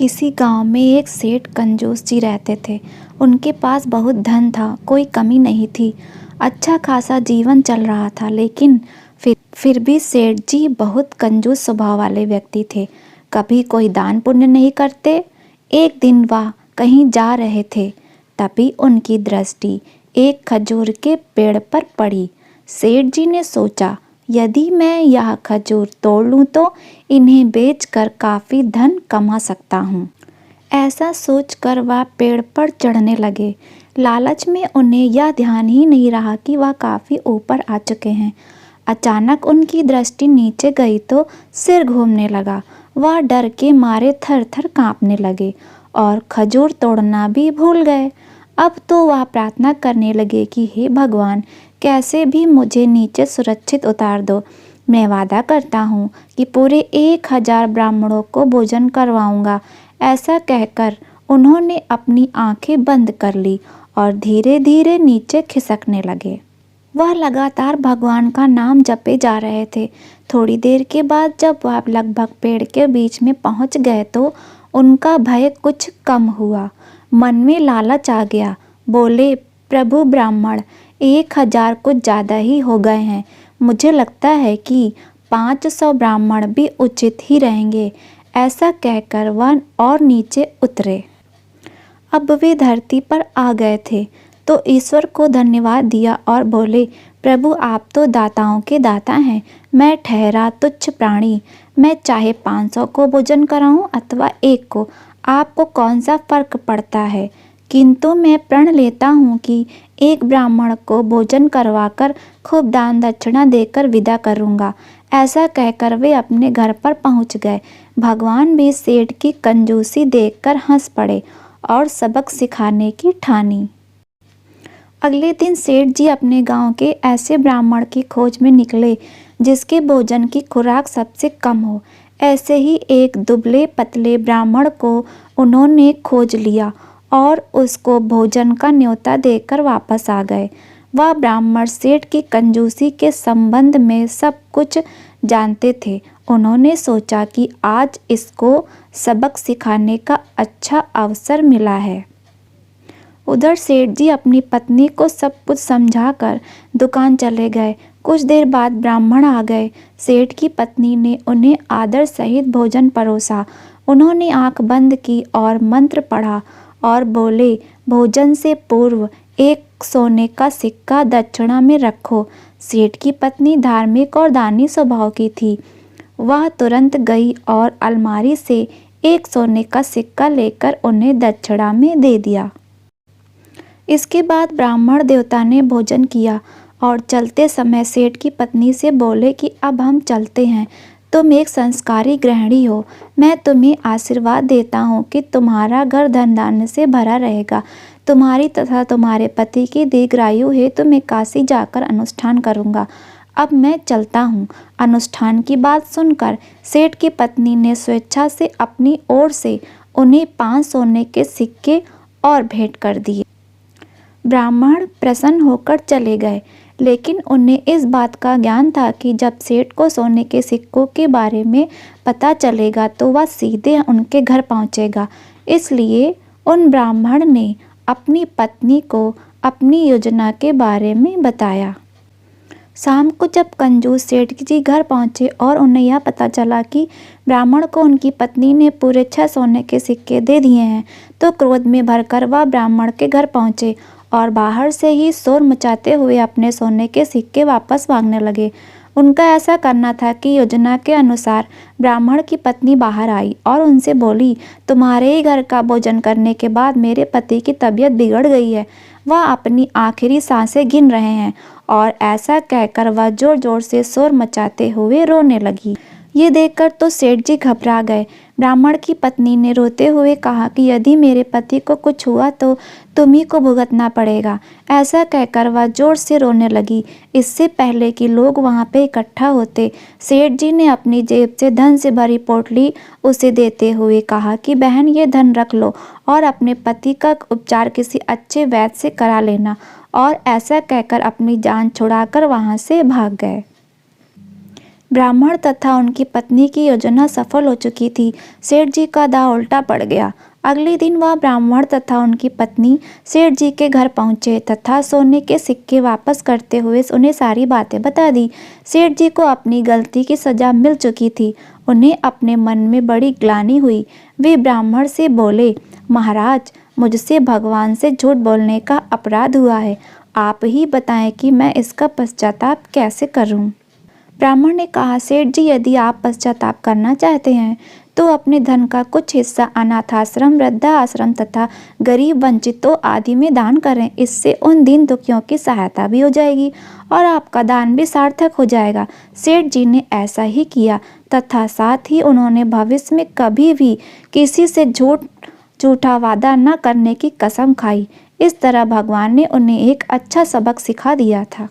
किसी गांव में एक सेठ कंजूस जी रहते थे। उनके पास बहुत धन था, कोई कमी नहीं थी। अच्छा खासा जीवन चल रहा था, लेकिन फिर भी सेठ जी बहुत कंजूस स्वभाव वाले व्यक्ति थे। कभी कोई दान पुण्य नहीं करते। एक दिन वह कहीं जा रहे थे, तभी उनकी दृष्टि एक खजूर के पेड़ पर पड़ी। सेठ जी ने सोचा, यदि मैं यह खजूर तोड़ लूं तो इन्हें बेचकर काफ़ी धन कमा सकता हूँ। ऐसा सोचकर वह पेड़ पर चढ़ने लगे। लालच में उन्हें यह ध्यान ही नहीं रहा कि वह काफ़ी ऊपर आ चुके हैं। अचानक उनकी दृष्टि नीचे गई तो सिर घूमने लगा। वह डर के मारे थर थर काँपने लगे और खजूर तोड़ना भी भूल गए। अब तो वह प्रार्थना करने लगे कि हे भगवान, कैसे भी मुझे नीचे सुरक्षित उतार दो। मैं वादा करता हूँ कि पूरे 1000 ब्राह्मणों को भोजन करवाऊंगा। ऐसा कहकर उन्होंने अपनी आंखें बंद कर ली और धीरे धीरे नीचे खिसकने लगे। वह लगातार भगवान का नाम जपे जा रहे थे। थोड़ी देर के बाद जब वह लगभग पेड़ के बीच में पहुंच गए तो उनका भय कुछ कम हुआ। मन में लालच आ गया। बोले, प्रभु ब्राह्मण, 1000 कुछ ज़्यादा ही हो गए हैं। मुझे लगता है कि 500 ब्राह्मण भी उचित ही रहेंगे। ऐसा कहकर वह और नीचे उतरे। अब वे धरती पर आ गए थे तो ईश्वर को धन्यवाद दिया और बोले, प्रभु आप तो दाताओं के दाता हैं। मैं ठहरा तुच्छ प्राणी। मैं चाहे 500 को भोजन कराऊं अथवा 1 को, आपको कौन सा फर्क पड़ता है। किंतु मैं प्रण लेता हूँ कि एक ब्राह्मण को भोजन करवाकर खूब दान दक्षिणा देकर विदा करूँगा। ऐसा कहकर वे अपने घर पर पहुँच गए। भगवान भी सेठ की कंजूसी देखकर हंस पड़े और सबक सिखाने की ठानी। अगले दिन सेठ जी अपने गांव के ऐसे ब्राह्मण की खोज में निकले जिसके भोजन की खुराक सबसे कम हो। ऐसे ही एक दुबले पतले ब्राह्मण को उन्होंने खोज लिया और उसको भोजन का न्योता देकर वापस आ गए। वह ब्राह्मण सेठ की कंजूसी के संबंध में सब कुछ जानते थे। उन्होंने सोचा कि आज इसको सबक सिखाने का अच्छा अवसर मिला है। उधर सेठ जी अपनी पत्नी को सब कुछ समझाकर दुकान चले गए। कुछ देर बाद ब्राह्मण आ गए। सेठ की पत्नी ने उन्हें आदर सहित भोजन परोसा। उन्होंने आंख बंद की और मंत्र पढ़ा और बोले, भोजन से पूर्व 1 सोने का सिक्का दक्षिणा में रखो। सेठ की पत्नी धार्मिक और दानी स्वभाव की थी। वह तुरंत गई और अलमारी से 1 सोने का सिक्का लेकर उन्हें दक्षिणा में दे दिया। इसके बाद ब्राह्मण देवता ने भोजन किया और चलते समय सेठ की पत्नी से बोले कि अब हम चलते हैं। तुम एक संस्कारी गृहिणी हो। मैं तुम्हें आशीर्वाद देता हूँ कि तुम्हारा घर धन धान्य से भरा रहेगा। तुम्हारी तथा तुम्हारे पति की दीर्घायु हेतु मैं काशी जाकर अनुष्ठान करूँगा। अब मैं चलता हूँ। अनुष्ठान की बात सुनकर सेठ की पत्नी ने स्वेच्छा से अपनी ओर से उन्हें 5 सोने के सिक्के और भेंट कर दिए। ब्राह्मण प्रसन्न होकर चले गए, लेकिन उन्हें इस बात का ज्ञान था कि जब सेठ को सोने के सिक्कों के बारे में पता चलेगा तो वह सीधे उनके घर पहुंचेगा। इसलिए उन ब्राह्मण ने अपनी पत्नी को अपनी योजना के बारे में बताया। शाम को जब कंजूस सेठ जी घर पहुंचे और उन्हें यह पता चला कि ब्राह्मण को उनकी पत्नी ने पूरे 6 सोने के सिक्के दे दिए हैं, तो क्रोध में भरकर वह ब्राह्मण के घर पहुंचे और बाहर से ही शोर मचाते हुए अपने सोने के सिक्के वापस मांगने लगे। उनका ऐसा करना था कि योजना के अनुसार ब्राह्मण की पत्नी बाहर आई और उनसे बोली, तुम्हारे ही घर का भोजन करने के बाद मेरे पति की तबीयत बिगड़ गई है। वह अपनी आखिरी सांसें गिन रहे हैं। और ऐसा कहकर वह जोर जोर से शोर मचाते हुए रोने लगी। ये देखकर तो सेठ जी घबरा गए। ब्राह्मण की पत्नी ने रोते हुए कहा कि यदि मेरे पति को कुछ हुआ तो तुम्ही को भुगतना पड़ेगा। ऐसा कहकर वह जोर से रोने लगी। इससे पहले कि लोग वहां पे इकट्ठा होते, सेठ जी ने अपनी जेब से धन से भरी पोटली उसे देते हुए कहा कि बहन, ये धन रख लो और अपने पति का उपचार किसी अच्छे वैद्य से करा लेना। और ऐसा कहकर अपनी जान छुड़ाकर वहां से भाग गए। ब्राह्मण तथा उनकी पत्नी की योजना सफल हो चुकी थी। सेठ जी का दांव उल्टा पड़ गया। अगले दिन वह ब्राह्मण तथा उनकी पत्नी सेठ जी के घर पहुंचे तथा सोने के सिक्के वापस करते हुए उन्हें सारी बातें बता दी। सेठ जी को अपनी गलती की सजा मिल चुकी थी। उन्हें अपने मन में बड़ी ग्लानि हुई। वे ब्राह्मण से बोले, महाराज, मुझसे भगवान से झूठ बोलने का अपराध हुआ है। आप ही बताएं कि मैं इसका पश्चाताप कैसे करूं। ब्राह्मण ने कहा, सेठ जी, यदि आप पश्चाताप करना चाहते हैं तो अपने धन का कुछ हिस्सा अनाथाश्रम, वृद्धाश्रम तथा गरीब वंचितों आदि में दान करें। इससे उन दीन दुखियों की सहायता भी हो जाएगी और आपका दान भी सार्थक हो जाएगा। सेठ जी ने ऐसा ही किया तथा साथ ही उन्होंने भविष्य में कभी भी किसी से झूठा वादा न करने की कसम खाई। इस तरह भगवान ने उन्हें एक अच्छा सबक सिखा दिया था।